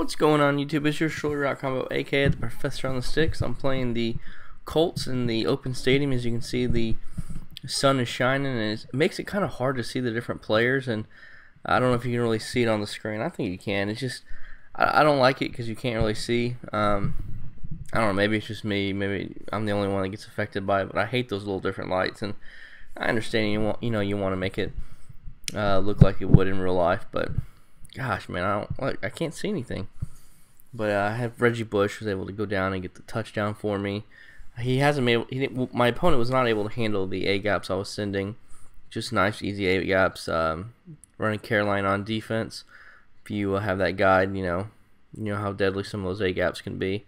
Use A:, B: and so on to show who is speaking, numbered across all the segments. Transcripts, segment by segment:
A: What's going on, YouTube? It's your Short Route Combo, aka the Professor on the Sticks. I'm playing the Colts in the open stadium. As you can see, the sun is shining, and it makes it kind of hard to see the different players. And I don't know if you can really see it on the screen. I think you can. It's just I don't like it because you can't really see. I don't know. Maybe it's just me. Maybe I'm the only one that gets affected by it. But I hate those little different lights. And I understand you want to make it look like it would in real life, but gosh, man, I can't see anything. But I have Reggie Bush was able to go down and get the touchdown for me. My opponent was not able to handle the A gaps I was sending. Just nice, easy A gaps. Running Carolina on defense. If you have that guide, you know how deadly some of those A gaps can be.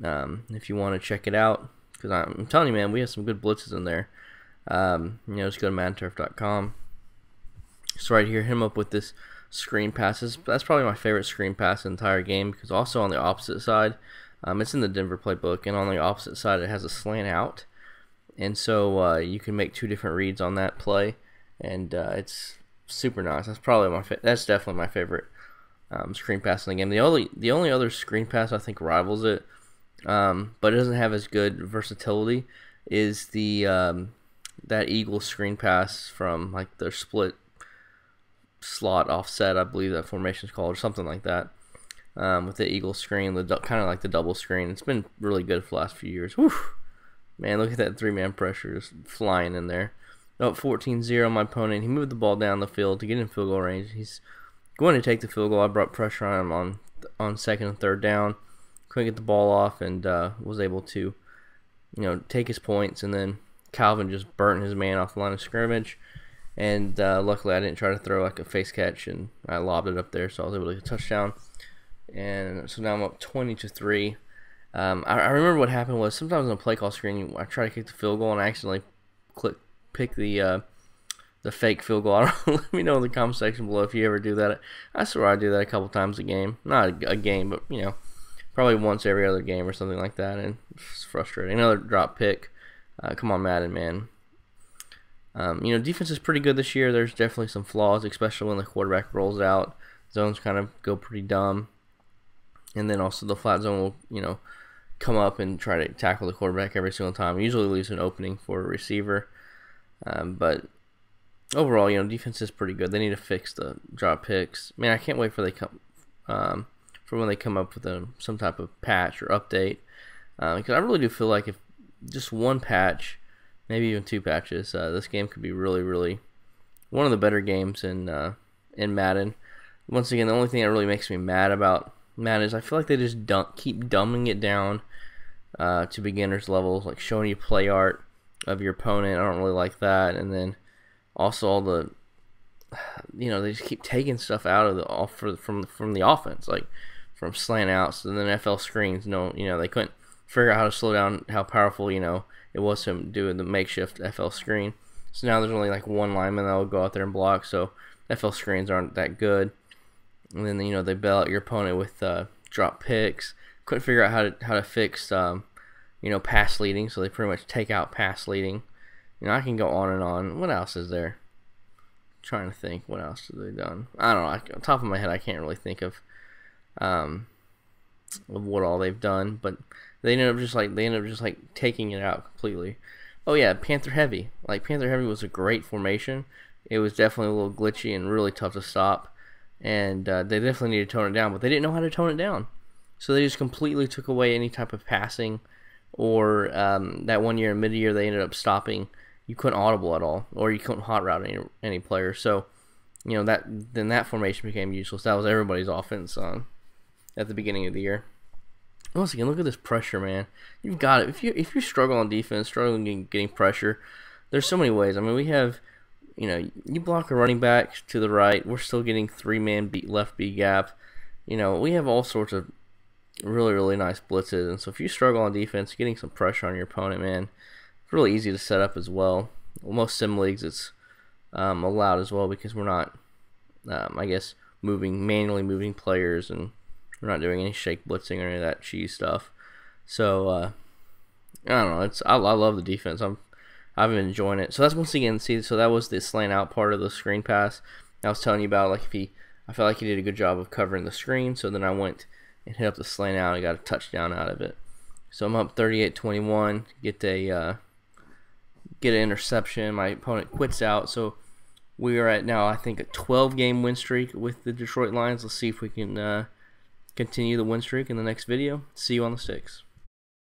A: If you want to check it out, because I'm telling you, man, we have some good blitzes in there. Just go to MaddenTurf.com. So right here, hit him up with this screen passes. That's probably my favorite screen pass in the entire game, because also on the opposite side, it's in the Denver playbook, and on the opposite side it has a slant out, and so you can make two different reads on that play, and it's super nice. That's probably that's definitely my favorite screen pass in the game. The only other screen pass I think rivals it, but it doesn't have as good versatility, is the that Eagles screen pass from like their split slot offset, I believe that formation is called, or something like that, with the Eagle screen, kind of like the double screen. It's been really good for the last few years. Whew. Man, look at that three-man pressure just flying in there. Up 14-0, my opponent, he moved the ball down the field to get in field goal range. He's going to take the field goal. I brought pressure on him on second and third down. Couldn't get the ball off, and was able to take his points, and then Calvin just burnt his man off the line of scrimmage. And luckily I didn't try to throw like a face catch, and I lobbed it up there, so I was able to get a touchdown. And so now I'm up 20-3. I remember what happened was sometimes on the play call screen, I try to kick the field goal and I accidentally pick the fake field goal. Let me know in the comment section below if you ever do that. I swear I do that a couple times a game. Not a game, but probably once every other game or something like that, and it's frustrating. Another drop pick. Come on, Madden, man. Defense is pretty good this year. There's definitely some flaws, especially when the quarterback rolls out. Zones kind of go pretty dumb. And then also the flat zone will, come up and try to tackle the quarterback every single time. Usually leaves an opening for a receiver. But overall, defense is pretty good. They need to fix the drop picks. Man, I can't wait for when they come up with some type of patch or update. Because I really do feel like if just one patch, maybe even two patches, this game could be really, really one of the better games in Madden. Once again, the only thing that really makes me mad about Madden is I feel like they just keep dumbing it down to beginners levels, like showing you play art of your opponent. I don't really like that. And then also all the, they just keep taking stuff out of from the offense, like from slant outs and then NFL screens. They couldn't figure out how to slow down how powerful it was him doing the makeshift FL screen. So now there's only like one lineman that will go out there and block, so FL screens aren't that good. And then they bail out your opponent with drop picks. Couldn't figure out how to fix pass leading, so they pretty much take out pass leading. I can go on and on. What else is there? I'm trying to think, what else have they done? I don't know. On top of my head, I can't really think of what all they've done, but they ended up just taking it out completely. Oh yeah, Panther Heavy. Like Panther Heavy was a great formation. It was definitely a little glitchy and really tough to stop, and they definitely needed to tone it down, but they didn't know how to tone it down. So they just completely took away any type of passing, or that one year in mid-year they ended up stopping. You couldn't audible at all, or you couldn't hot route any player. So that formation became useless. That was everybody's offense at the beginning of the year. Once again, look at this pressure, man. You've got it. If you struggle on defense, struggling getting pressure, there's so many ways. I mean, we have, you block a running back to the right, we're still getting three-man left B gap. We have all sorts of really, really nice blitzes. And so if you struggle on defense, getting some pressure on your opponent, man, it's really easy to set up as well. Most sim leagues, it's allowed as well, because we're not, I guess, manually moving players, and we're not doing any shake blitzing or any of that cheese stuff. So I don't know. I love the defense. I've been enjoying it. So that's once again, so that was the slant out part of the screen pass I was telling you about. Like if he I felt like he did a good job of covering the screen, so then I went and hit up the slant out and got a touchdown out of it. So I'm up 38-21, get an interception. My opponent quits out, so we are at now, I think, a 12-game win streak with the Detroit Lions. Let's see if we can continue the win streak in the next video. See you on the sticks.